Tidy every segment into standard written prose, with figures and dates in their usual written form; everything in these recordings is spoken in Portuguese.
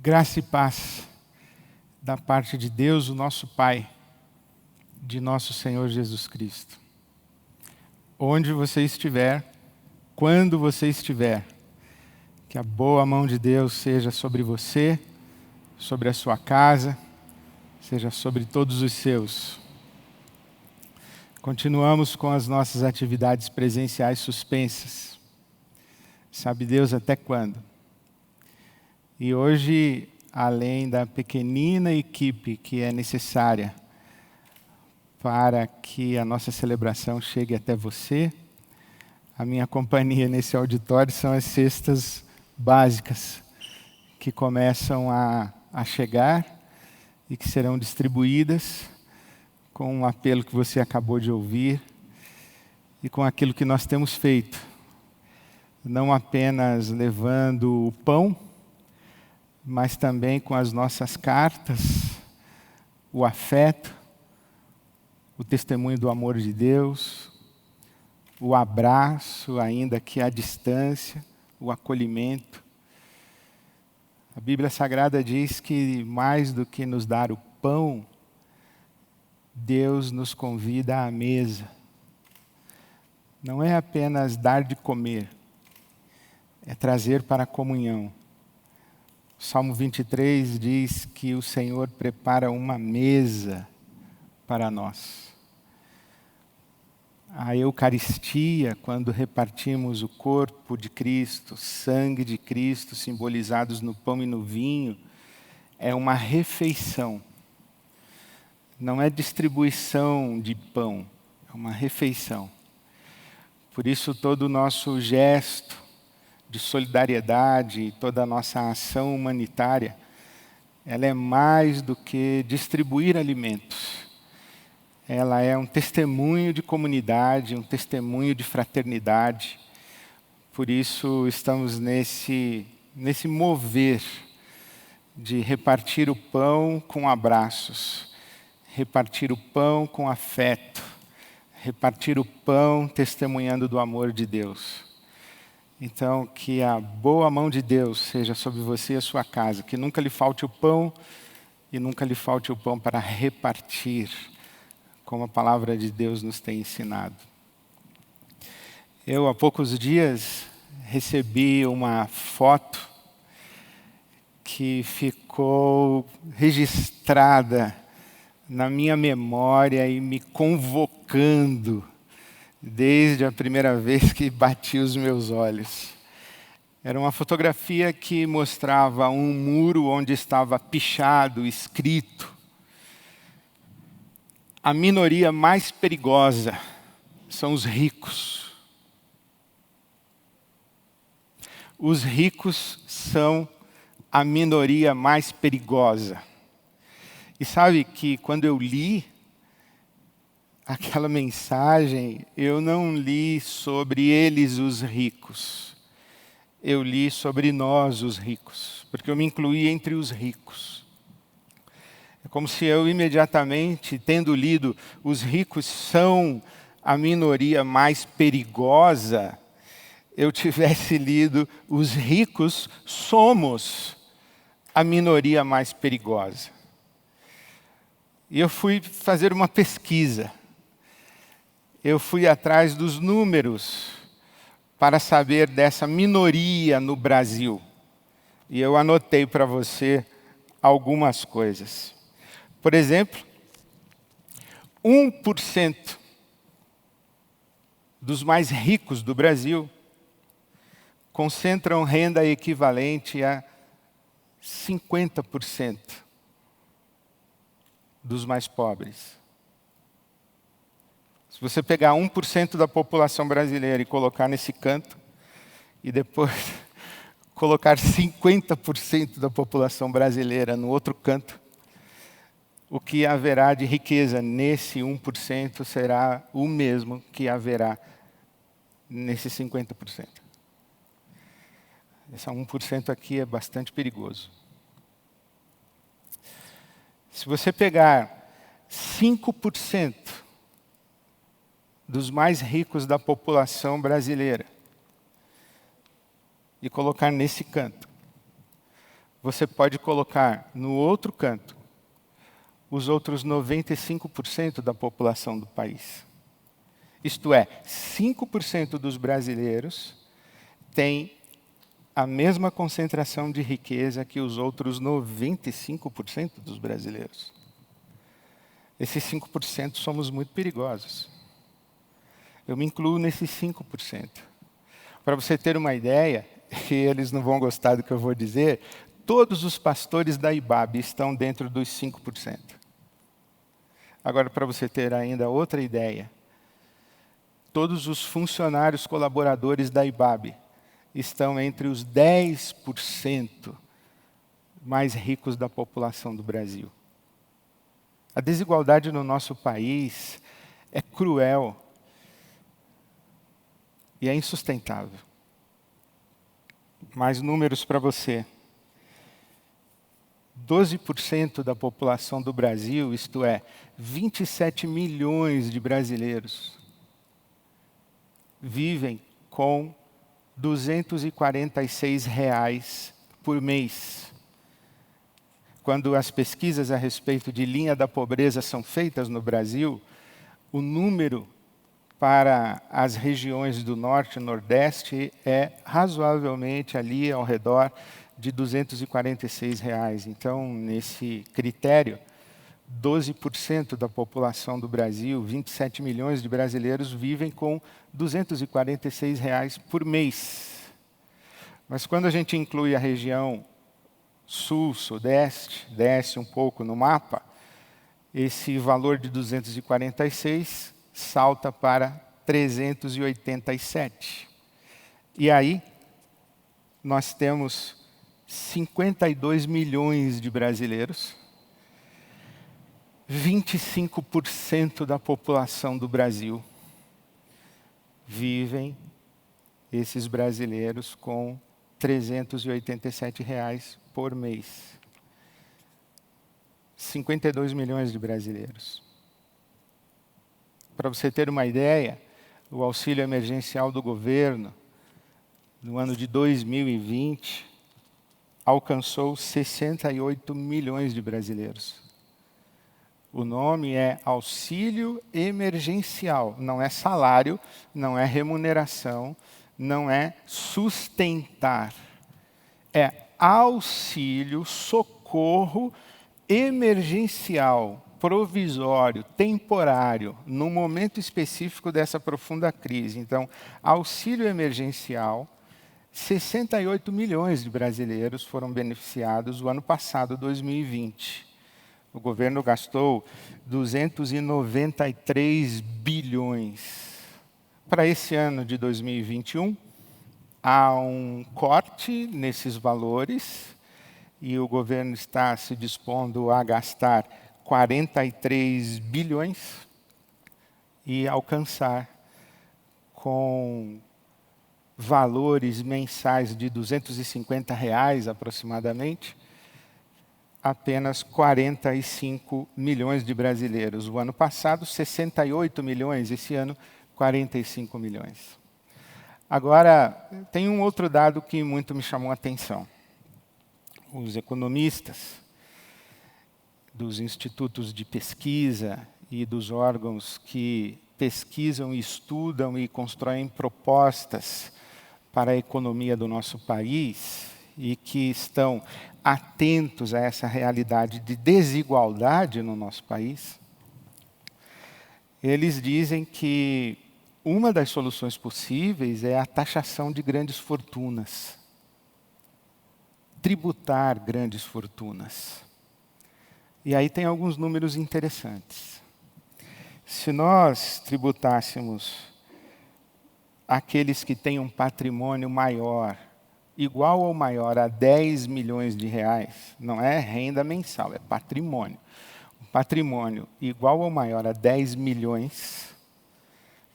Graça e paz da parte de Deus, o nosso Pai, de nosso Senhor Jesus Cristo. Onde você estiver, quando você estiver, que a boa mão de Deus seja sobre você, sobre a sua casa, seja sobre todos os seus. Continuamos com as nossas atividades presenciais suspensas. Sabe Deus até quando? E hoje, além da pequenina equipe que é necessária para que a nossa celebração chegue até você, a minha companhia nesse auditório são as cestas básicas que começam a chegar e que serão distribuídas com um apelo que você acabou de ouvir e com aquilo que nós temos feito. Não apenas levando o pão, mas também com as nossas cartas, o afeto, o testemunho do amor de Deus, o abraço, ainda que à distância, o acolhimento. A Bíblia Sagrada diz que mais do que nos dar o pão, Deus nos convida à mesa. Não é apenas dar de comer, é trazer para a comunhão. O Salmo 23 diz que o Senhor prepara uma mesa para nós. A Eucaristia, quando repartimos o corpo de Cristo, o sangue de Cristo, simbolizados no pão e no vinho, é uma refeição. Não é distribuição de pão, é uma refeição. Por isso todo o nosso gesto de solidariedade, toda a nossa ação humanitária, ela é mais do que distribuir alimentos. Ela é um testemunho de comunidade, um testemunho de fraternidade. Por isso estamos nesse mover de repartir o pão com abraços, repartir o pão com afeto, repartir o pão testemunhando do amor de Deus. Então, que a boa mão de Deus seja sobre você e a sua casa, que nunca lhe falte o pão e nunca lhe falte o pão para repartir, como a palavra de Deus nos tem ensinado. Eu, há poucos dias, recebi uma foto que ficou registrada na minha memória e me convocando desde a primeira vez que bati os meus olhos. Era uma fotografia que mostrava um muro onde estava pichado, escrito: a minoria mais perigosa são os ricos. Os ricos são a minoria mais perigosa. E sabe que quando eu li aquela mensagem, eu não li sobre eles, os ricos. Eu li sobre nós, os ricos, porque eu me incluí entre os ricos. É como se eu imediatamente, tendo lido os ricos são a minoria mais perigosa, eu tivesse lido os ricos somos a minoria mais perigosa. E eu fui fazer uma pesquisa. Eu fui atrás dos números para saber dessa minoria no Brasil. E eu anotei para você algumas coisas. Por exemplo, 1% dos mais ricos do Brasil concentram renda equivalente a 50% dos mais pobres. Se você pegar 1% da população brasileira e colocar nesse canto, e depois colocar 50% da população brasileira no outro canto, o que haverá de riqueza nesse 1% será o mesmo que haverá nesse 50%. Esse 1% aqui é bastante perigoso. Se você pegar 5% dos mais ricos da população brasileira e colocar nesse canto, você pode colocar no outro canto os outros 95% da população do país. Isto é, 5% dos brasileiros têm a mesma concentração de riqueza que os outros 95% dos brasileiros. Esses 5% somos muito perigosos. Eu me incluo nesses 5%. Para você ter uma ideia, e eles não vão gostar do que eu vou dizer, todos os pastores da IBAB estão dentro dos 5%. Agora, para você ter ainda outra ideia, todos os funcionários colaboradores da IBAB estão entre os 10% mais ricos da população do Brasil. A desigualdade no nosso país é cruel e é insustentável. Mais números para você. 12% da população do Brasil, isto é, 27 milhões de brasileiros, vivem com R$ 246 por mês. Quando as pesquisas a respeito de linha da pobreza são feitas no Brasil, o número para as regiões do Norte e Nordeste é razoavelmente ali ao redor de R$ 246. Então, nesse critério, 12% da população do Brasil, 27 milhões de brasileiros, vivem com R$ 246 por mês. Mas quando a gente inclui a região sul, sudeste, desce um pouco no mapa, esse valor de 246 salta para 387. E aí, nós temos 52 milhões de brasileiros, 25% da população do Brasil vivem, esses brasileiros, com R$ 387 por mês. 52 milhões de brasileiros. Para você ter uma ideia, o auxílio emergencial do governo, no ano de 2020, alcançou 68 milhões de brasileiros. O nome é auxílio emergencial, não é salário, não é remuneração, não é sustentar. É auxílio, socorro emergencial, provisório, temporário, no momento específico dessa profunda crise. Então, auxílio emergencial, 68 milhões de brasileiros foram beneficiados no ano passado, 2020. O governo gastou 293 bilhões. Para esse ano de 2021, há um corte nesses valores e o governo está se dispondo a gastar 43 bilhões e alcançar com valores mensais de R$ 250 aproximadamente, apenas 45 milhões de brasileiros. O ano passado, 68 milhões, esse ano, 45 milhões. Agora, tem um outro dado que muito me chamou a atenção. Os economistas dos institutos de pesquisa e dos órgãos que pesquisam, estudam e constroem propostas para a economia do nosso país e que estão atentos a essa realidade de desigualdade no nosso país, eles dizem que uma das soluções possíveis é a taxação de grandes fortunas. Tributar grandes fortunas. E aí tem alguns números interessantes. Se nós tributássemos aqueles que têm um patrimônio maior, igual ou maior a 10 milhões de reais, não é renda mensal, é patrimônio. Um patrimônio igual ou maior a 10 milhões,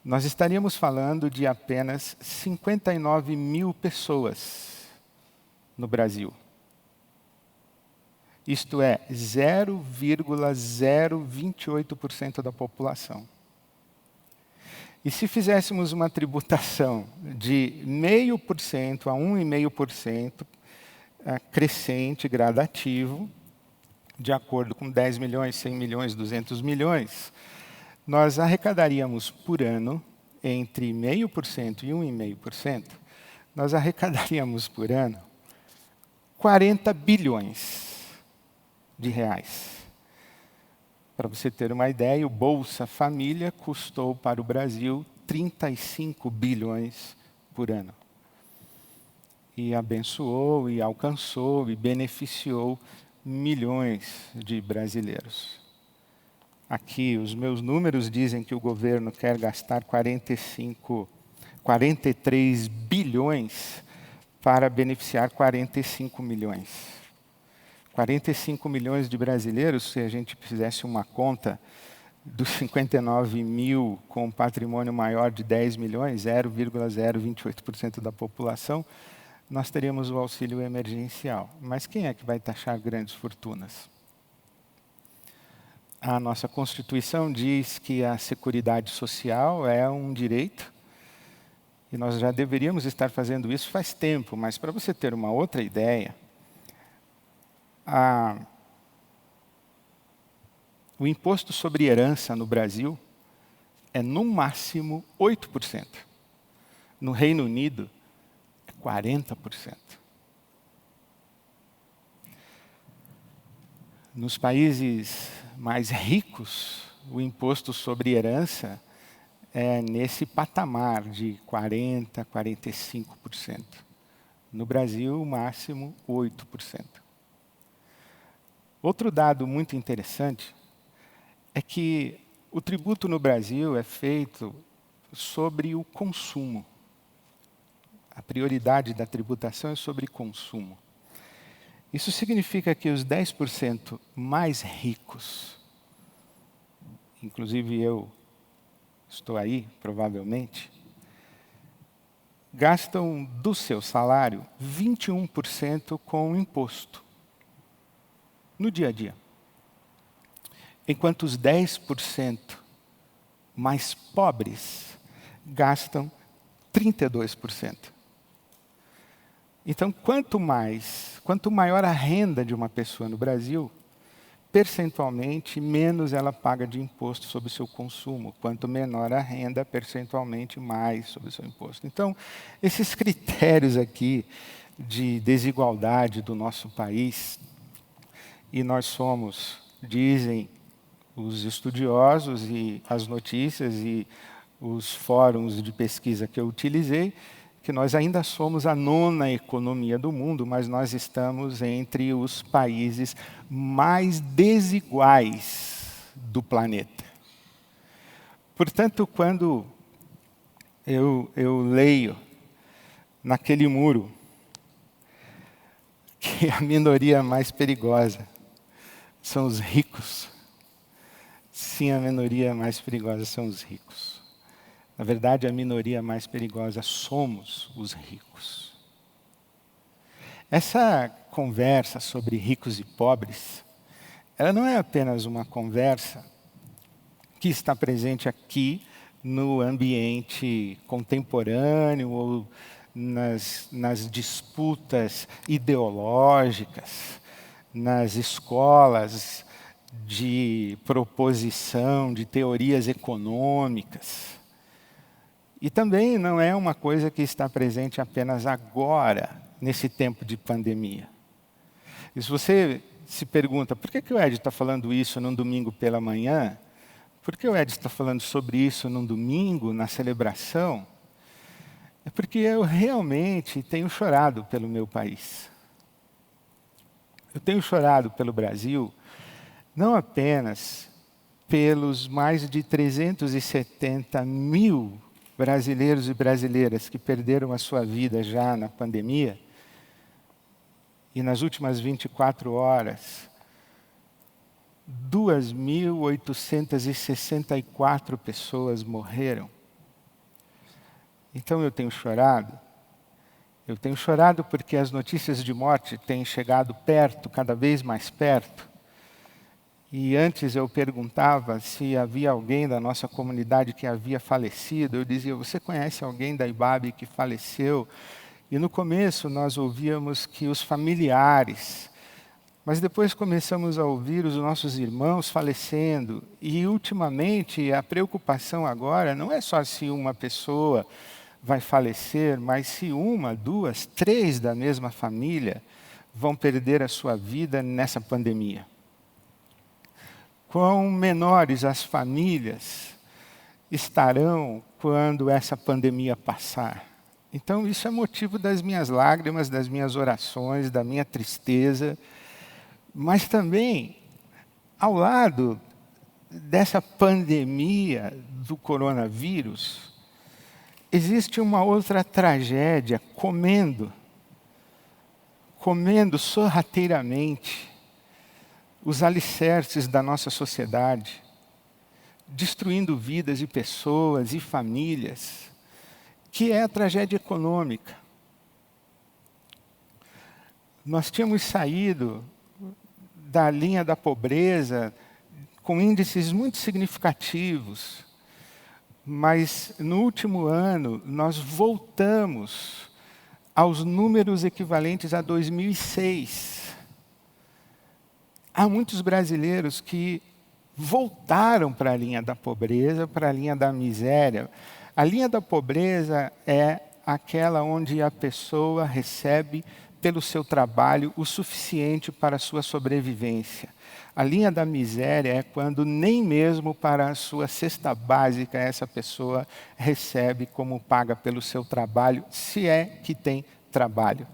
nós estaríamos falando de apenas 59 mil pessoas no Brasil. Isto é, 0,028% da população. E se fizéssemos uma tributação de 0,5% a 1,5%, crescente, gradativo, de acordo com 10 milhões, 100 milhões, 200 milhões, nós arrecadaríamos por ano, entre 0,5% e 1,5%, nós arrecadaríamos por ano 40 bilhões de reais. Para você ter uma ideia, o Bolsa Família custou para o Brasil 35 bilhões por ano. E abençoou, e alcançou, e beneficiou milhões de brasileiros. Aqui, os meus números dizem que o governo quer gastar 43 bilhões para beneficiar 45 milhões. 45 milhões de brasileiros, se a gente fizesse uma conta dos 59 mil com patrimônio maior de 10 milhões, 0,028% da população, nós teríamos o auxílio emergencial. Mas quem é que vai taxar grandes fortunas? A nossa Constituição diz que a Seguridade Social é um direito, e nós já deveríamos estar fazendo isso faz tempo, mas para você ter uma outra ideia, o imposto sobre herança no Brasil é, no máximo, 8%. No Reino Unido, é 40%. Nos países mais ricos, o imposto sobre herança é nesse patamar de 40%, 45%. No Brasil, o máximo 8%. Outro dado muito interessante é que o tributo no Brasil é feito sobre o consumo. A prioridade da tributação é sobre consumo. Isso significa que os 10% mais ricos, inclusive eu estou aí, provavelmente, gastam do seu salário 21% com imposto no dia a dia. Enquanto os 10% mais pobres gastam 32%. Então, quanto maior a renda de uma pessoa no Brasil, percentualmente, menos ela paga de imposto sobre o seu consumo. Quanto menor a renda, percentualmente, mais sobre o seu imposto. Então, esses critérios aqui de desigualdade do nosso país, e nós somos, dizem os estudiosos e as notícias e os fóruns de pesquisa que eu utilizei, que nós ainda somos a 9ª economia do mundo, mas nós estamos entre os países mais desiguais do planeta. Portanto, quando eu leio naquele muro que a minoria mais perigosa são os ricos, sim, a minoria mais perigosa são os ricos. Na verdade, a minoria mais perigosa somos os ricos. Essa conversa sobre ricos e pobres, ela não é apenas uma conversa que está presente aqui no ambiente contemporâneo ou nas disputas ideológicas, nas escolas de proposição de teorias econômicas. E também não é uma coisa que está presente apenas agora, nesse tempo de pandemia. E se você se pergunta, por que o Ed está falando isso num domingo pela manhã? Por que o Ed está falando sobre isso num domingo, na celebração? É porque eu realmente tenho chorado pelo meu país. Eu tenho chorado pelo Brasil, não apenas pelos mais de 370 mil brasileiros e brasileiras que perderam a sua vida já na pandemia, e nas últimas 24 horas, 2.864 pessoas morreram. Então eu tenho chorado. Eu tenho chorado porque as notícias de morte têm chegado perto, cada vez mais perto. E antes eu perguntava se havia alguém da nossa comunidade que havia falecido. Eu dizia, você conhece alguém da IBAB que faleceu? E no começo nós ouvíamos que os familiares, mas depois começamos a ouvir os nossos irmãos falecendo. E ultimamente a preocupação agora não é só se uma pessoa vai falecer, mas se uma, duas, três da mesma família vão perder a sua vida nessa pandemia. Quão menores as famílias estarão quando essa pandemia passar. Então, isso é motivo das minhas lágrimas, das minhas orações, da minha tristeza. Mas também, ao lado dessa pandemia do coronavírus, existe uma outra tragédia comendo sorrateiramente os alicerces da nossa sociedade, destruindo vidas e pessoas e famílias, que é a tragédia econômica. Nós tínhamos saído da linha da pobreza com índices muito significativos, mas no último ano nós voltamos aos números equivalentes a 2006. Há muitos brasileiros que voltaram para a linha da pobreza, para a linha da miséria. A linha da pobreza é aquela onde a pessoa recebe pelo seu trabalho o suficiente para a sua sobrevivência. A linha da miséria é quando nem mesmo para a sua cesta básica essa pessoa recebe como paga pelo seu trabalho, se é que tem trabalho.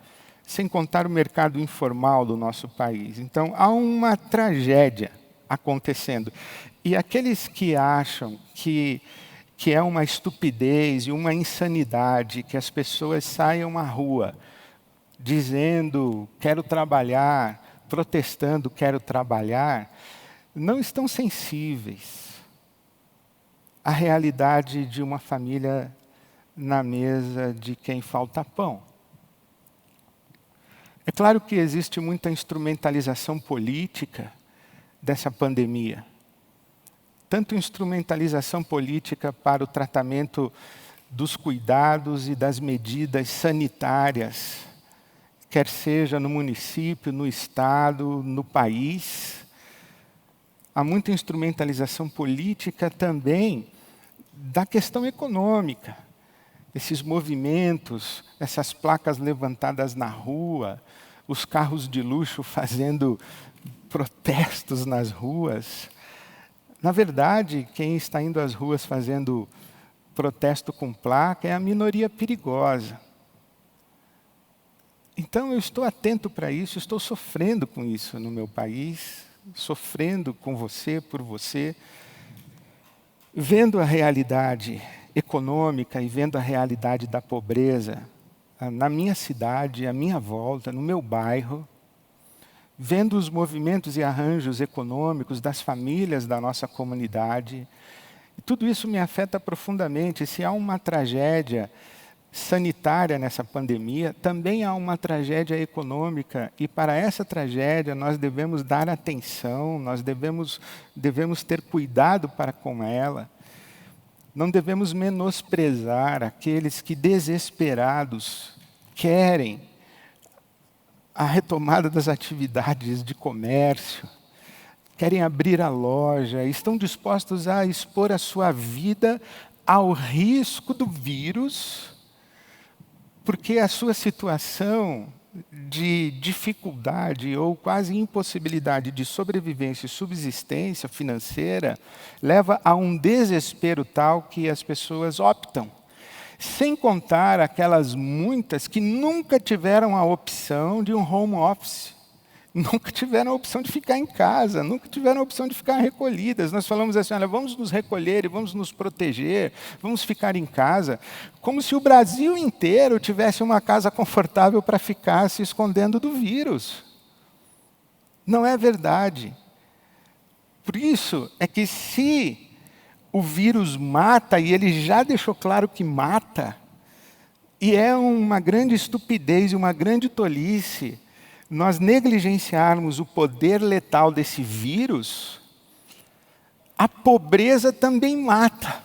Sem contar o mercado informal do nosso país. Então, há uma tragédia acontecendo. E aqueles que acham que é uma estupidez e uma insanidade que as pessoas saiam à rua dizendo quero trabalhar, protestando quero trabalhar, não estão sensíveis à realidade de uma família na mesa de quem falta pão. É claro que existe muita instrumentalização política dessa pandemia. Tanto instrumentalização política para o tratamento dos cuidados e das medidas sanitárias, quer seja no município, no estado, no país. Há muita instrumentalização política também da questão econômica. Esses movimentos, essas placas levantadas na rua, os carros de luxo fazendo protestos nas ruas. Na verdade, quem está indo às ruas fazendo protesto com placa é a minoria perigosa. Então, eu estou atento para isso, estou sofrendo com isso no meu país, sofrendo com você, por você, vendo a realidade econômica e vendo a realidade da pobreza na minha cidade, à minha volta, no meu bairro, vendo os movimentos e arranjos econômicos das famílias da nossa comunidade. E tudo isso me afeta profundamente. Se há uma tragédia sanitária nessa pandemia, também há uma tragédia econômica. E para essa tragédia nós devemos dar atenção, nós devemos ter cuidado para com ela. Não devemos menosprezar aqueles que desesperados querem a retomada das atividades de comércio, querem abrir a loja, estão dispostos a expor a sua vida ao risco do vírus, porque a sua situação de dificuldade ou quase impossibilidade de sobrevivência e subsistência financeira leva a um desespero tal que as pessoas optam. Sem contar aquelas muitas que nunca tiveram a opção de um home office, nunca tiveram a opção de ficar em casa, nunca tiveram a opção de ficar recolhidas. Nós falamos assim, olha, vamos nos recolher e vamos nos proteger, vamos ficar em casa, como se o Brasil inteiro tivesse uma casa confortável para ficar se escondendo do vírus. Não é verdade. Por isso é que se o vírus mata, e ele já deixou claro que mata, e é uma grande estupidez e uma grande tolice nós negligenciarmos o poder letal desse vírus, a pobreza também mata.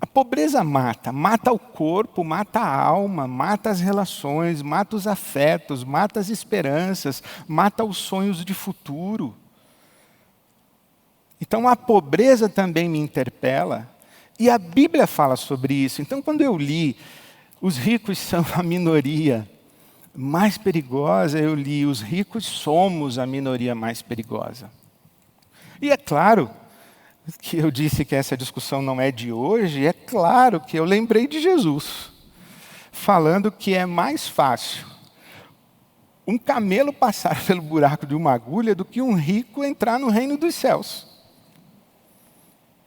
A pobreza mata o corpo, mata a alma, mata as relações, mata os afetos, mata as esperanças, mata os sonhos de futuro. Então a pobreza também me interpela, e a Bíblia fala sobre isso. Então quando eu li, os ricos são a minoria mais perigosa, eu li, os ricos somos a minoria mais perigosa. E é claro que eu disse que essa discussão não é de hoje, é claro que eu lembrei de Jesus, falando que é mais fácil um camelo passar pelo buraco de uma agulha do que um rico entrar no reino dos céus.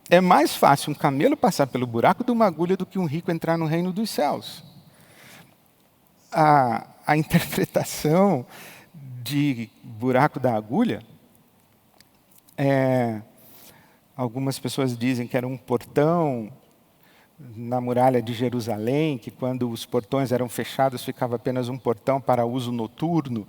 É mais fácil um camelo passar pelo buraco de uma agulha do que um rico entrar no reino dos céus. A interpretação de buraco da agulha algumas pessoas dizem que era um portão na muralha de Jerusalém, que quando os portões eram fechados ficava apenas um portão para uso noturno,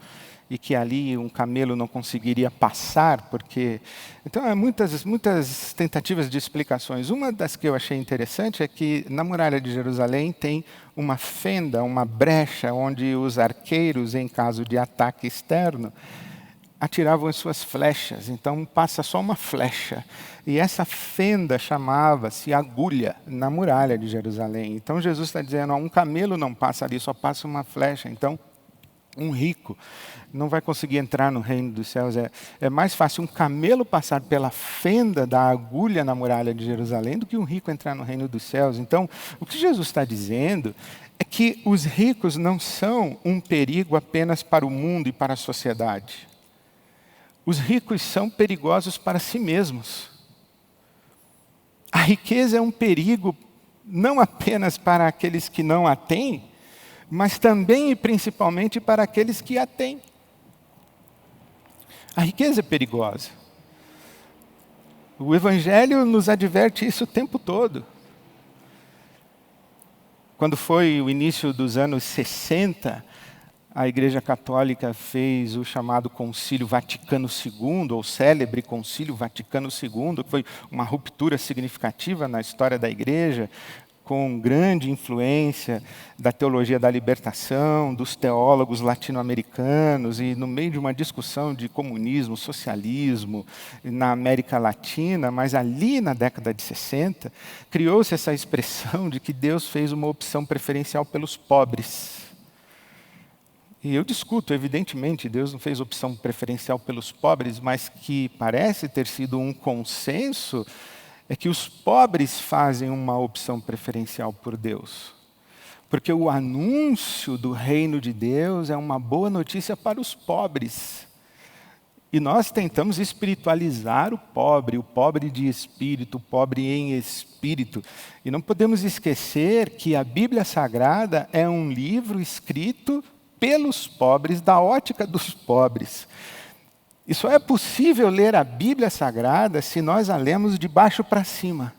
e que ali um camelo não conseguiria passar, porque... Então, há muitas tentativas de explicações. Uma das que eu achei interessante é que na muralha de Jerusalém tem uma fenda, uma brecha, onde os arqueiros, em caso de ataque externo, atiravam as suas flechas, então passa só uma flecha. E essa fenda chamava-se agulha na muralha de Jerusalém. Então Jesus está dizendo, um camelo não passa ali, só passa uma flecha. Então, um rico não vai conseguir entrar no reino dos céus. É mais fácil um camelo passar pela fenda da agulha na muralha de Jerusalém do que um rico entrar no reino dos céus. Então, o que Jesus está dizendo é que os ricos não são um perigo apenas para o mundo e para a sociedade. Os ricos são perigosos para si mesmos. A riqueza é um perigo não apenas para aqueles que não a têm, mas também e principalmente para aqueles que a têm. A riqueza é perigosa. O Evangelho nos adverte isso o tempo todo. Quando foi o início dos anos 60, a Igreja Católica fez o chamado Concílio Vaticano II, ou célebre Concílio Vaticano II, que foi uma ruptura significativa na história da Igreja, com grande influência da teologia da libertação, dos teólogos latino-americanos, e no meio de uma discussão de comunismo, socialismo na América Latina, mas ali na década de 60, criou-se essa expressão de que Deus fez uma opção preferencial pelos pobres. E eu discuto, evidentemente, Deus não fez opção preferencial pelos pobres, mas que parece ter sido um consenso, é que os pobres fazem uma opção preferencial por Deus. Porque o anúncio do reino de Deus é uma boa notícia para os pobres. E nós tentamos espiritualizar o pobre de espírito, o pobre em espírito. E não podemos esquecer que a Bíblia Sagrada é um livro escrito pelos pobres, da ótica dos pobres. E só é possível ler a Bíblia Sagrada se nós a lemos de baixo para cima.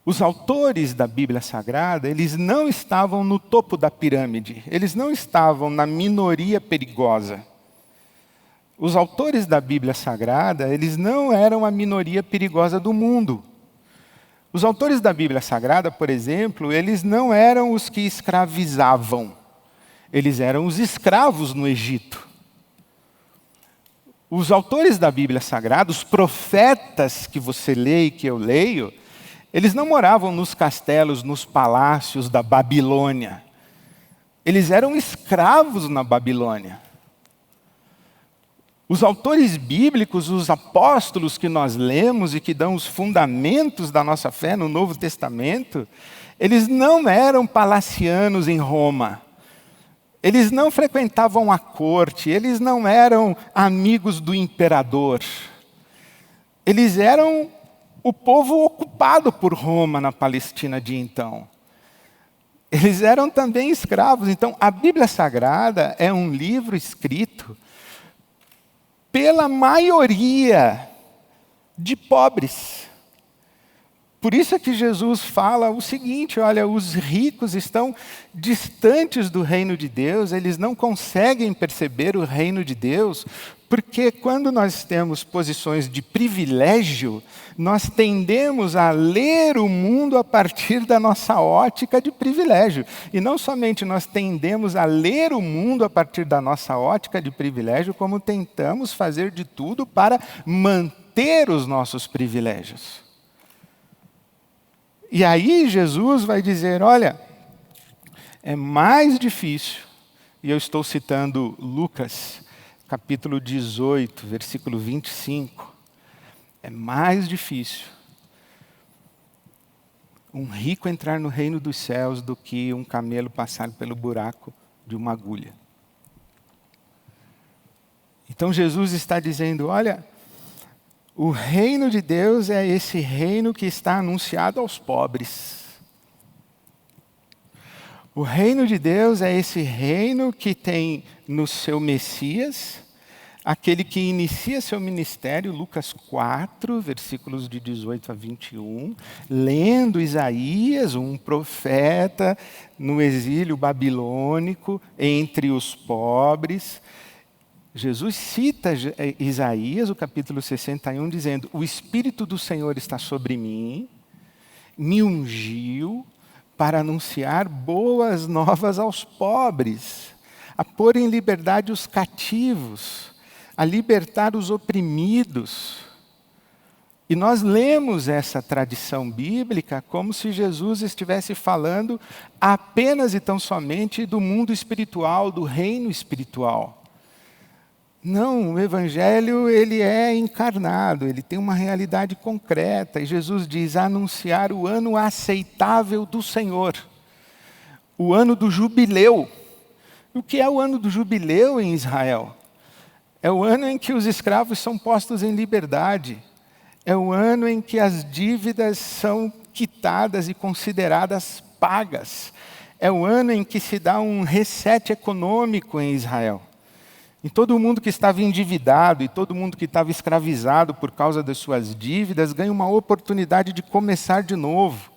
Os autores da Bíblia Sagrada, eles não estavam no topo da pirâmide, eles não estavam na minoria perigosa. Os autores da Bíblia Sagrada, eles não eram a minoria perigosa do mundo. Os autores da Bíblia Sagrada, por exemplo, eles não eram os que escravizavam. Eles eram os escravos no Egito. Os autores da Bíblia Sagrada, os profetas que você lê e que eu leio, eles não moravam nos castelos, nos palácios da Babilônia. Eles eram escravos na Babilônia. Os autores bíblicos, os apóstolos que nós lemos e que dão os fundamentos da nossa fé no Novo Testamento, eles não eram palacianos em Roma. Eles não frequentavam a corte, eles não eram amigos do imperador. Eles eram o povo ocupado por Roma na Palestina de então. Eles eram também escravos. Então, a Bíblia Sagrada é um livro escrito pela maioria de pobres. Por isso é que Jesus fala o seguinte: olha, os ricos estão distantes do reino de Deus, eles não conseguem perceber o reino de Deus, porque quando nós temos posições de privilégio, nós tendemos a ler o mundo a partir da nossa ótica de privilégio. E não somente nós tendemos a ler o mundo a partir da nossa ótica de privilégio, como tentamos fazer de tudo para manter os nossos privilégios. E aí Jesus vai dizer, olha, é mais difícil, e eu estou citando Lucas, capítulo 18, versículo 25, é mais difícil um rico entrar no reino dos céus do que um camelo passar pelo buraco de uma agulha. Então Jesus está dizendo, olha, o reino de Deus é esse reino que está anunciado aos pobres. O reino de Deus é esse reino que tem no seu Messias, aquele que inicia seu ministério, Lucas 4, versículos de 18 a 21, lendo Isaías, um profeta no exílio babilônico, entre os pobres. Jesus cita Isaías, o capítulo 61, dizendo, o Espírito do Senhor está sobre mim, me ungiu para anunciar boas novas aos pobres, a pôr em liberdade os cativos, a libertar os oprimidos. E nós lemos essa tradição bíblica como se Jesus estivesse falando apenas e tão somente do mundo espiritual, do reino espiritual. Não, o Evangelho ele é encarnado, ele tem uma realidade concreta. E Jesus diz, anunciar o ano aceitável do Senhor, o ano do jubileu. O que é o ano do jubileu em Israel? É o ano em que os escravos são postos em liberdade. É o ano em que as dívidas são quitadas e consideradas pagas. É o ano em que se dá um reset econômico em Israel. E todo mundo que estava endividado e todo mundo que estava escravizado por causa das suas dívidas ganha uma oportunidade de começar de novo.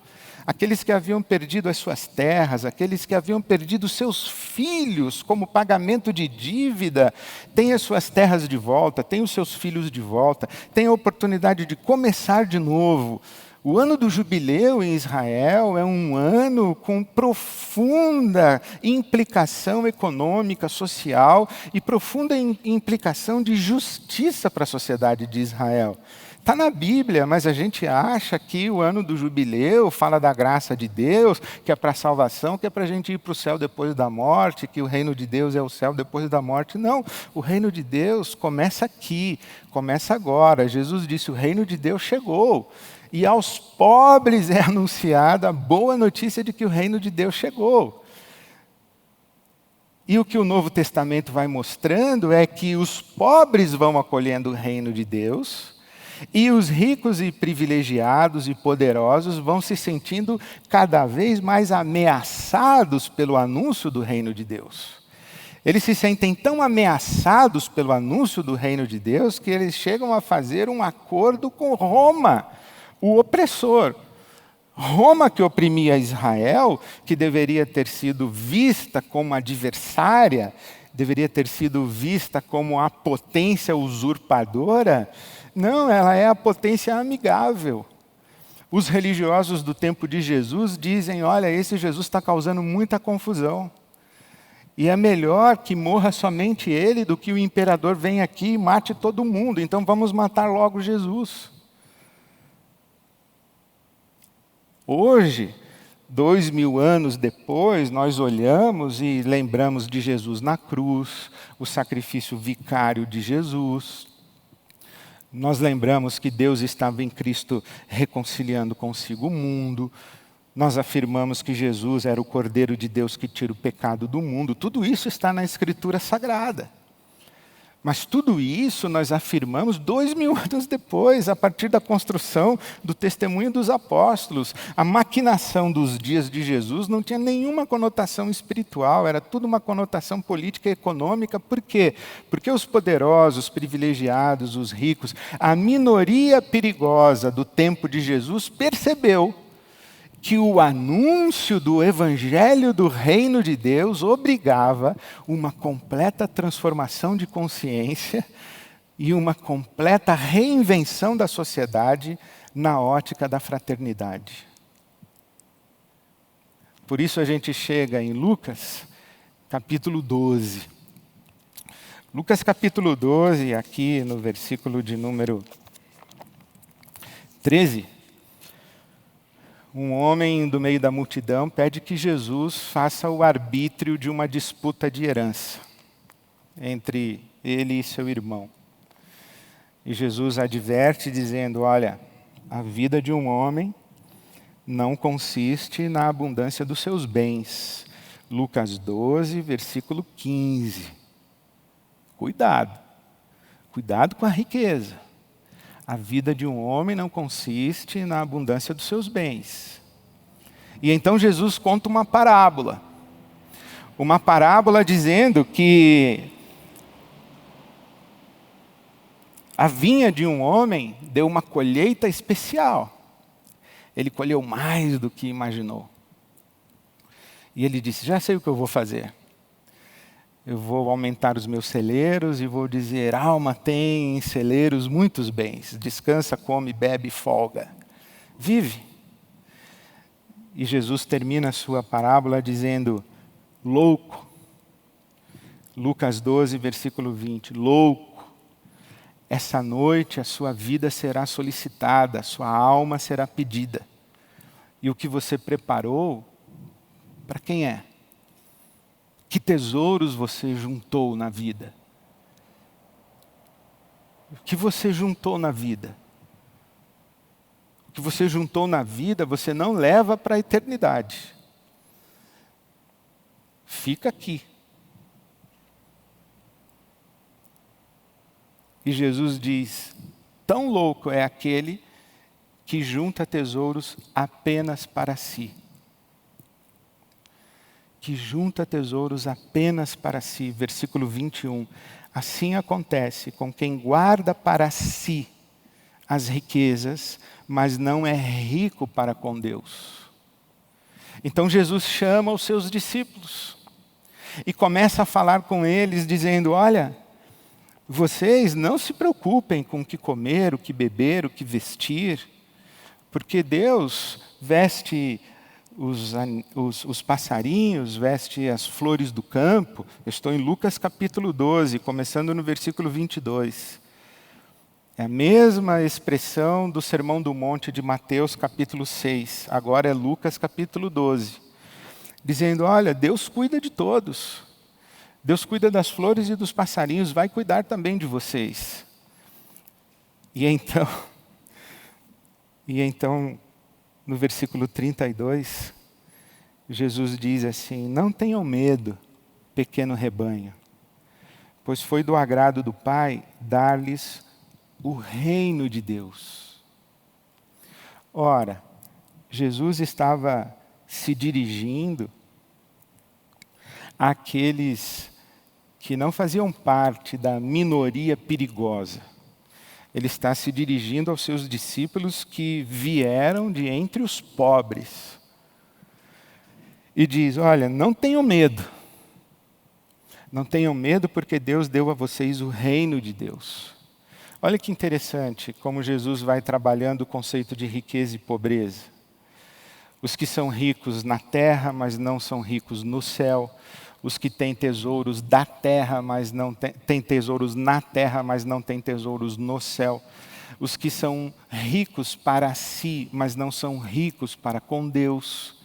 Aqueles que haviam perdido as suas terras, aqueles que haviam perdido seus filhos como pagamento de dívida, têm as suas terras de volta, têm os seus filhos de volta, têm a oportunidade de começar de novo. O ano do jubileu em Israel é um ano com profunda implicação econômica, social e profunda implicação de justiça para a sociedade de Israel. Está na Bíblia, mas a gente acha que o ano do jubileu fala da graça de Deus, que é para a salvação, que é para a gente ir para o céu depois da morte, que o reino de Deus é o céu depois da morte. Não, o reino de Deus começa aqui, começa agora. Jesus disse, o reino de Deus chegou. E aos pobres é anunciada a boa notícia de que o reino de Deus chegou. E o que o Novo Testamento vai mostrando é que os pobres vão acolhendo o reino de Deus, e os ricos e privilegiados e poderosos vão se sentindo cada vez mais ameaçados pelo anúncio do reino de Deus. Eles se sentem tão ameaçados pelo anúncio do reino de Deus que eles chegam a fazer um acordo com Roma, o opressor. Roma, que oprimia Israel, que deveria ter sido vista como adversária, deveria ter sido vista como a potência usurpadora, não, ela é a potência amigável. Os religiosos do tempo de Jesus dizem, olha, esse Jesus está causando muita confusão. E é melhor que morra somente ele do que o imperador venha aqui e mate todo mundo. Então vamos matar logo Jesus. Hoje, 2000 anos depois, nós olhamos e lembramos de Jesus na cruz, o sacrifício vicário de Jesus. Nós lembramos que Deus estava em Cristo reconciliando consigo o mundo. Nós afirmamos que Jesus era o Cordeiro de Deus que tira o pecado do mundo. Tudo isso está na Escritura Sagrada. Mas tudo isso nós afirmamos 2000 anos depois, a partir da construção do testemunho dos apóstolos. A maquinação dos dias de Jesus não tinha nenhuma conotação espiritual, era tudo uma conotação política e econômica. Por quê? Porque os poderosos, os privilegiados, os ricos, a minoria perigosa do tempo de Jesus percebeu que o anúncio do evangelho do reino de Deus obrigava uma completa transformação de consciência e uma completa reinvenção da sociedade na ótica da fraternidade. Por isso a gente chega em Lucas, capítulo 12. Lucas, capítulo 12, aqui no versículo de número 13. Um homem do meio da multidão pede que Jesus faça o arbítrio de uma disputa de herança entre ele e seu irmão. E Jesus adverte dizendo, olha, a vida de um homem não consiste na abundância dos seus bens. Lucas 12, versículo 15. Cuidado com a riqueza. A vida de um homem não consiste na abundância dos seus bens. E então Jesus conta uma parábola. Uma parábola dizendo que a vinha de um homem deu uma colheita especial. Ele colheu mais do que imaginou. E ele disse, já sei o que eu vou fazer. Eu vou aumentar os meus celeiros e vou dizer, alma tem em celeiros muitos bens. Descansa, come, bebe, folga. Vive. E Jesus termina a sua parábola dizendo, louco. Lucas 12, versículo 20. Louco. Essa noite a sua vida será solicitada, a sua alma será pedida. E o que você preparou, para quem é? Que tesouros você juntou na vida? O que você juntou na vida? O que você juntou na vida, você não leva para a eternidade. Fica aqui. E Jesus diz, tão louco é aquele que junta tesouros apenas para si. Que junta tesouros apenas para si. Versículo 21. Assim acontece com quem guarda para si as riquezas, mas não é rico para com Deus. Então Jesus chama os seus discípulos e começa a falar com eles, dizendo, olha, vocês não se preocupem com o que comer, o que beber, o que vestir, porque Deus veste os passarinhos, veste as flores do campo. Eu estou em Lucas capítulo 12, começando no versículo 22. É a mesma expressão do Sermão do Monte de Mateus capítulo 6. Agora é Lucas capítulo 12. Dizendo, olha, Deus cuida de todos. Deus cuida das flores e dos passarinhos, vai cuidar também de vocês. E então, no versículo 32, Jesus diz assim, não tenham medo, pequeno rebanho, pois foi do agrado do Pai dar-lhes o reino de Deus. Ora, Jesus estava se dirigindo àqueles que não faziam parte da minoria perigosa. Ele está se dirigindo aos seus discípulos que vieram de entre os pobres. E diz, olha, não tenham medo. Não tenham medo porque Deus deu a vocês o reino de Deus. Olha que interessante como Jesus vai trabalhando o conceito de riqueza e pobreza. Os que são ricos na terra, mas não são ricos no céu. Os que têm tesouros da terra, mas não têm tesouros na terra, mas não têm tesouros no céu. Os que são ricos para si, mas não são ricos para com Deus.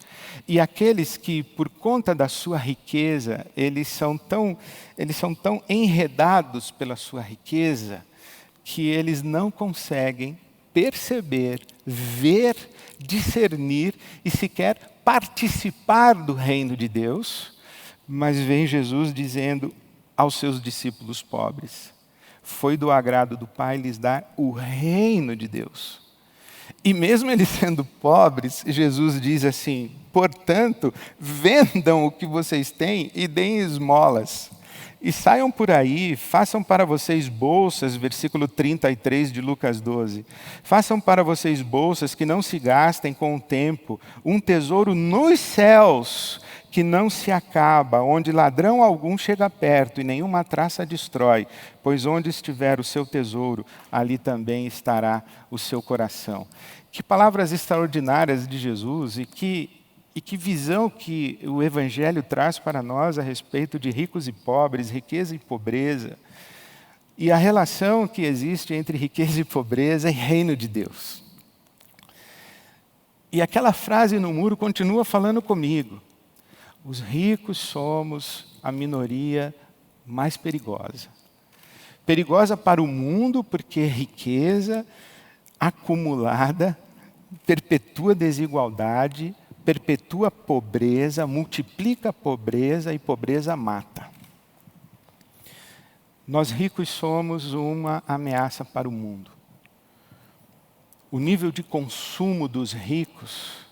E aqueles que, por conta da sua riqueza, eles são tão enredados pela sua riqueza, que eles não conseguem perceber, ver, discernir e sequer participar do reino de Deus. Mas vem Jesus dizendo aos seus discípulos pobres, foi do agrado do Pai lhes dar o reino de Deus. E mesmo eles sendo pobres, Jesus diz assim: portanto, vendam o que vocês têm e deem esmolas. E saiam por aí, façam para vocês bolsas, versículo 33 de Lucas 12. Façam para vocês bolsas que não se gastem com o tempo, um tesouro nos céus, que não se acaba, onde ladrão algum chega perto e nenhuma traça destrói, pois onde estiver o seu tesouro, ali também estará o seu coração. Que palavras extraordinárias de Jesus e que visão que o Evangelho traz para nós a respeito de ricos e pobres, riqueza e pobreza, e a relação que existe entre riqueza e pobreza e reino de Deus. E aquela frase no muro continua falando comigo. Os ricos somos a minoria mais perigosa. Perigosa para o mundo porque riqueza acumulada perpetua desigualdade, perpetua pobreza, multiplica pobreza e pobreza mata. Nós ricos somos uma ameaça para o mundo. O nível de consumo dos ricos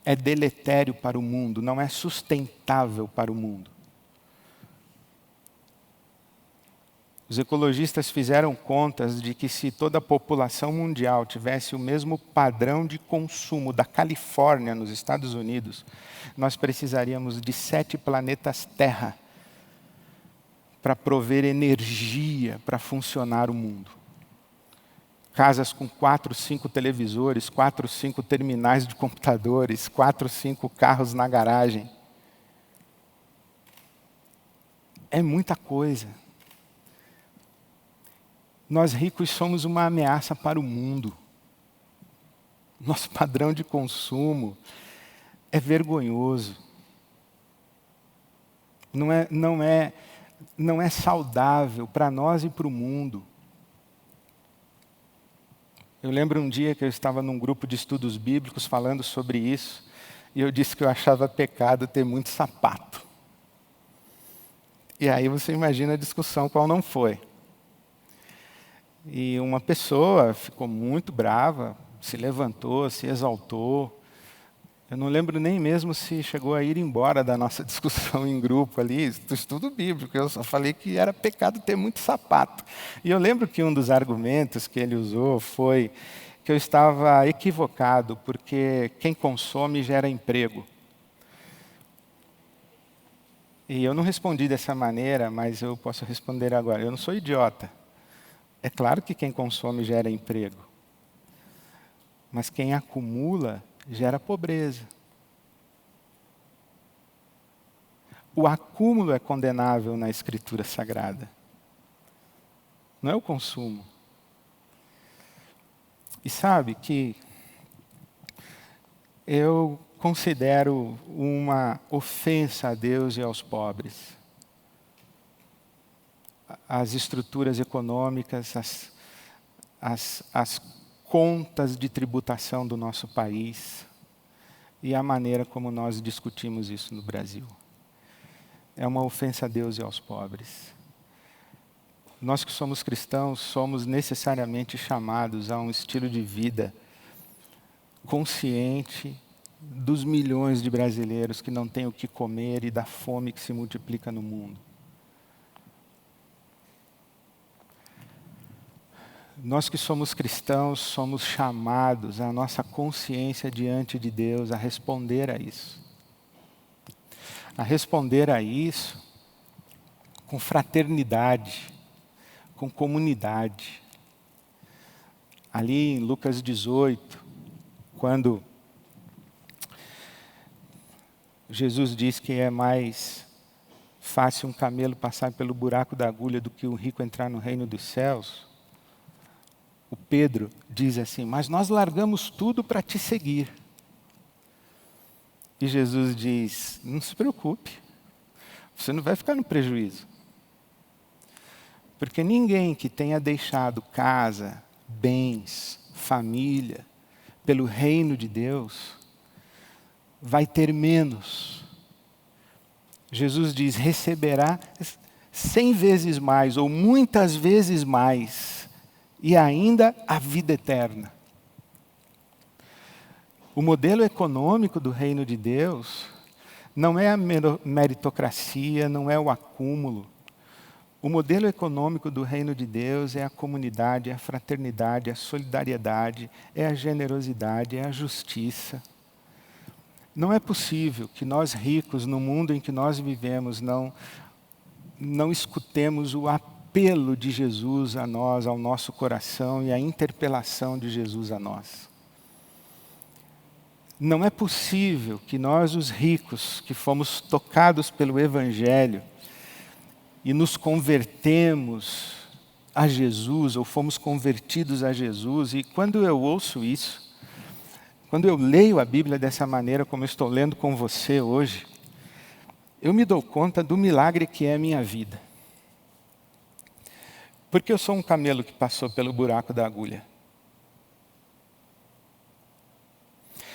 é deletério para o mundo, não é sustentável para o mundo. Os ecologistas fizeram contas de que se toda a população mundial tivesse o mesmo padrão de consumo da Califórnia, nos Estados Unidos, nós precisaríamos de 7 planetas Terra para prover energia para funcionar o mundo. Casas com 4, 5 televisores, 4, 5 terminais de computadores, 4, 5 carros na garagem. É muita coisa. Nós ricos somos uma ameaça para o mundo. Nosso padrão de consumo é vergonhoso. Não é saudável para nós e para o mundo. Eu lembro um dia que eu estava num grupo de estudos bíblicos falando sobre isso, e eu disse que eu achava pecado ter muito sapato. E aí você imagina a discussão qual não foi. E uma pessoa ficou muito brava, se levantou, se exaltou. Eu não lembro nem mesmo se chegou a ir embora da nossa discussão em grupo ali, estudo bíblico. Eu só falei que era pecado ter muito sapato. E eu lembro que um dos argumentos que ele usou foi que eu estava equivocado, porque quem consome gera emprego. E eu não respondi dessa maneira, mas eu posso responder agora. Eu não sou idiota. É claro que quem consome gera emprego, mas quem acumula gera pobreza. O acúmulo é condenável na Escritura Sagrada, não é o consumo. E sabe que eu considero uma ofensa a Deus e aos pobres as estruturas econômicas, as contas de tributação do nosso país e a maneira como nós discutimos isso no Brasil. É uma ofensa a Deus e aos pobres. Nós que somos cristãos somos necessariamente chamados a um estilo de vida consciente dos milhões de brasileiros que não têm o que comer e da fome que se multiplica no mundo. Nós que somos cristãos somos chamados, a nossa consciência diante de Deus, a responder a isso. A responder a isso com fraternidade, com comunidade. Ali em Lucas 18, quando Jesus diz que é mais fácil um camelo passar pelo buraco da agulha do que um rico entrar no reino dos céus, o Pedro diz assim: mas nós largamos tudo para te seguir. E Jesus diz: não se preocupe, você não vai ficar no prejuízo. Porque ninguém que tenha deixado casa, bens, família, pelo reino de Deus, vai ter menos. Jesus diz: receberá 100 vezes mais ou muitas vezes mais, e ainda a vida eterna. O modelo econômico do reino de Deus não é a meritocracia, não é o acúmulo. O modelo econômico do reino de Deus é a comunidade, é a fraternidade, é a solidariedade, é a generosidade, é a justiça. Não é possível que nós ricos, no mundo em que nós vivemos, não escutemos o apelo de Jesus a nós, ao nosso coração, e a interpelação de Jesus a nós. Não é possível que nós, os ricos, que fomos tocados pelo Evangelho e nos convertemos a Jesus, ou fomos convertidos a Jesus, e quando eu ouço isso, quando eu leio a Bíblia dessa maneira, como eu estou lendo com você hoje, eu me dou conta do milagre que é a minha vida. Porque eu sou um camelo que passou pelo buraco da agulha.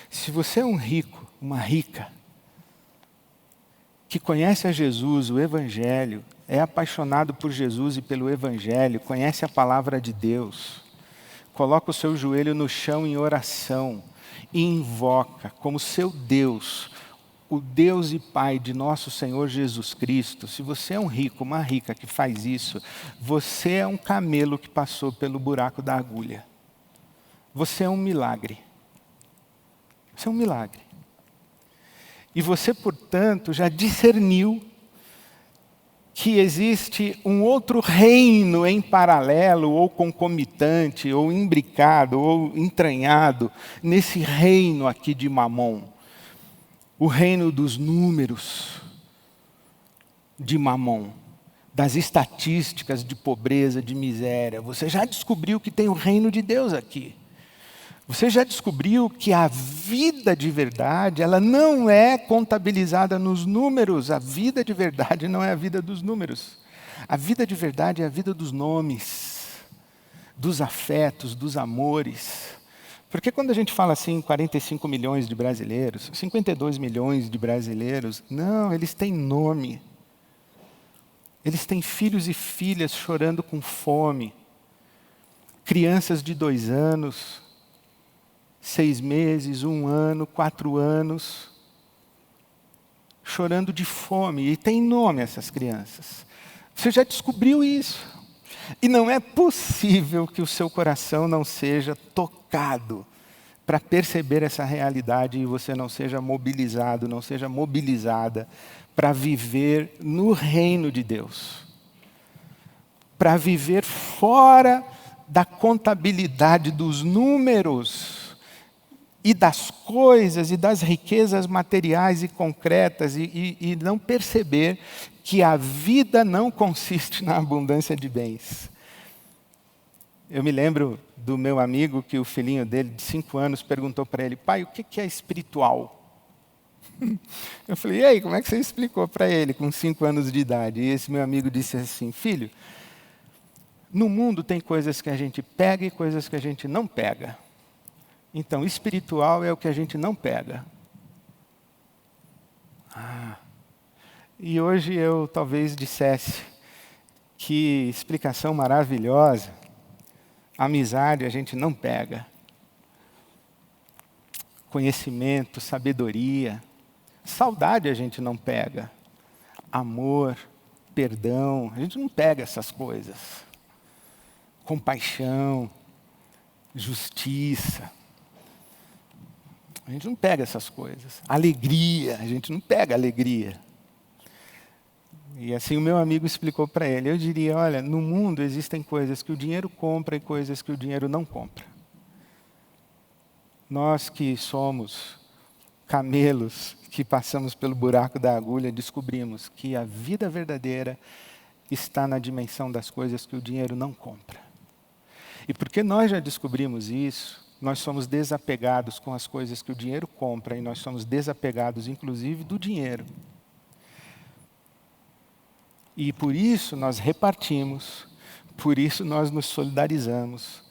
Se você é um rico, uma rica, que conhece a Jesus, o Evangelho, é apaixonado por Jesus e pelo Evangelho, conhece a palavra de Deus, coloca o seu joelho no chão em oração e invoca como seu Deus, o Deus e Pai de nosso Senhor Jesus Cristo. Se você é um rico, uma rica que faz isso, você é um camelo que passou pelo buraco da agulha. Você é um milagre. Você é um milagre. E você, portanto, já discerniu que existe um outro reino em paralelo, ou concomitante, ou imbricado, ou entranhado, nesse reino aqui de Mamon. O reino dos números de Mamon, das estatísticas de pobreza, de miséria. Você já descobriu que tem o reino de Deus aqui. Você já descobriu que a vida de verdade, ela não é contabilizada nos números. A vida de verdade não é a vida dos números. A vida de verdade é a vida dos nomes, dos afetos, dos amores. Porque quando a gente fala assim, 45 milhões de brasileiros, 52 milhões de brasileiros, não, eles têm nome. Eles têm filhos e filhas chorando com fome. Crianças de 2 anos, 6 meses, 1 ano, 4 anos, chorando de fome. E tem nome essas crianças. Você já descobriu isso. E não é possível que o seu coração não seja tocado para perceber essa realidade e você não seja mobilizado, não seja mobilizada para viver no reino de Deus. Para viver fora da contabilidade dos números e das coisas e das riquezas materiais e concretas e não perceber que a vida não consiste na abundância de bens. Eu me lembro do meu amigo que o filhinho dele, de 5 anos, perguntou para ele: pai, o que é espiritual? Eu falei: e aí, como é que você explicou para ele com 5 anos de idade? E esse meu amigo disse assim: filho, no mundo tem coisas que a gente pega e coisas que a gente não pega. Então, espiritual é o que a gente não pega. E hoje eu talvez dissesse: que explicação maravilhosa. Amizade a gente não pega. Conhecimento, sabedoria, saudade a gente não pega. Amor, perdão, a gente não pega essas coisas. Compaixão, justiça. A gente não pega essas coisas. Alegria, a gente não pega alegria. E assim o meu amigo explicou para ele. Eu diria: olha, no mundo existem coisas que o dinheiro compra e coisas que o dinheiro não compra. Nós que somos camelos, que passamos pelo buraco da agulha, descobrimos que a vida verdadeira está na dimensão das coisas que o dinheiro não compra. E porque nós já descobrimos isso, nós somos desapegados com as coisas que o dinheiro compra e nós somos desapegados, inclusive, do dinheiro. E por isso nós repartimos, por isso nós nos solidarizamos,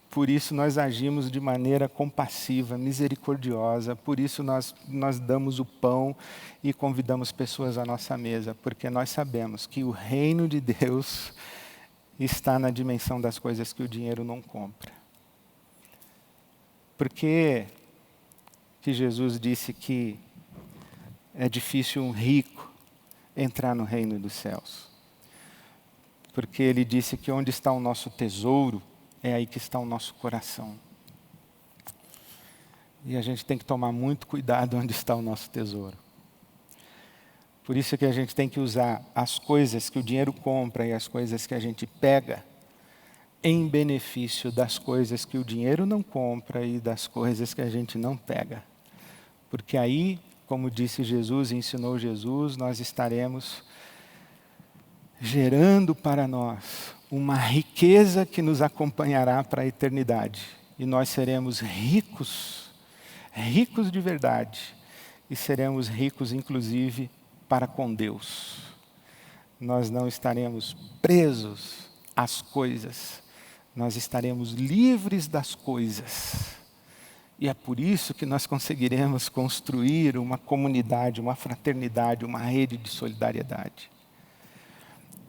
Por isso nós agimos de maneira compassiva, misericordiosa, por isso nós damos o pão e convidamos pessoas à nossa mesa, porque nós sabemos que o reino de Deus está na dimensão das coisas que o dinheiro não compra. Por que Jesus disse que é difícil um rico entrar no reino dos céus? Porque ele disse que onde está o nosso tesouro, é aí que está o nosso coração. E a gente tem que tomar muito cuidado onde está o nosso tesouro. Por isso que a gente tem que usar as coisas que o dinheiro compra e as coisas que a gente pega em benefício das coisas que o dinheiro não compra e das coisas que a gente não pega. Porque aí, como disse Jesus e ensinou Jesus, nós estaremos gerando para nós uma riqueza que nos acompanhará para a eternidade. E nós seremos ricos, ricos de verdade. E seremos ricos, inclusive, para com Deus. Nós não estaremos presos às coisas. Nós estaremos livres das coisas. E é por isso que nós conseguiremos construir uma comunidade, uma fraternidade, uma rede de solidariedade.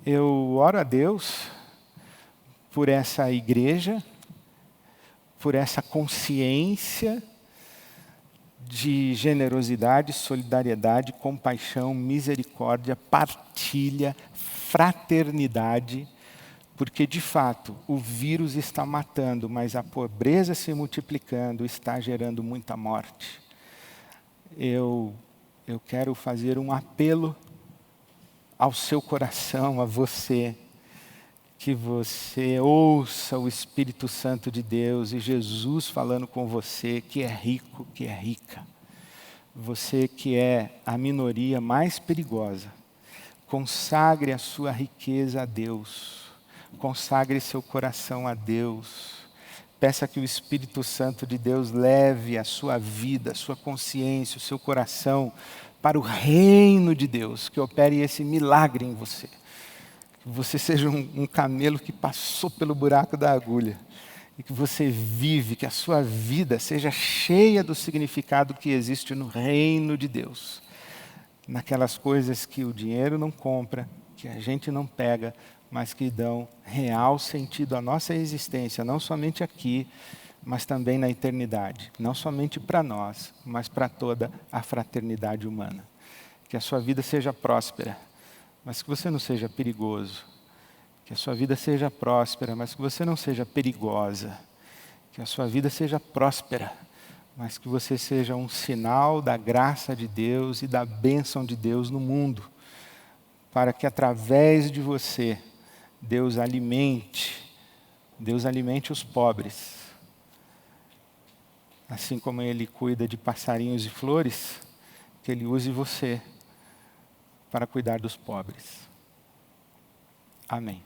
Eu oro a Deus por essa igreja, por essa consciência de generosidade, solidariedade, compaixão, misericórdia, partilha, fraternidade, porque de fato o vírus está matando, mas a pobreza se multiplicando está gerando muita morte. Eu quero fazer um apelo ao seu coração, a você, que você ouça o Espírito Santo de Deus e Jesus falando com você, que é rico, que é rica. Você que é a minoria mais perigosa, consagre a sua riqueza a Deus, consagre seu coração a Deus. Peça que o Espírito Santo de Deus leve a sua vida, a sua consciência, o seu coração para o reino de Deus, que opere esse milagre em você. Que você seja um camelo que passou pelo buraco da agulha. E que você vive, que a sua vida seja cheia do significado que existe no reino de Deus. Naquelas coisas que o dinheiro não compra, que a gente não pega, mas que dão real sentido à nossa existência, não somente aqui, mas também na eternidade. Não somente para nós, mas para toda a fraternidade humana. Que a sua vida seja próspera, mas que você não seja perigoso. Que a sua vida seja próspera, mas que você não seja perigosa. Que a sua vida seja próspera, mas que você seja um sinal da graça de Deus e da bênção de Deus no mundo. Para que através de você, Deus alimente os pobres. Assim como Ele cuida de passarinhos e flores, que Ele use você para cuidar dos pobres. Amém.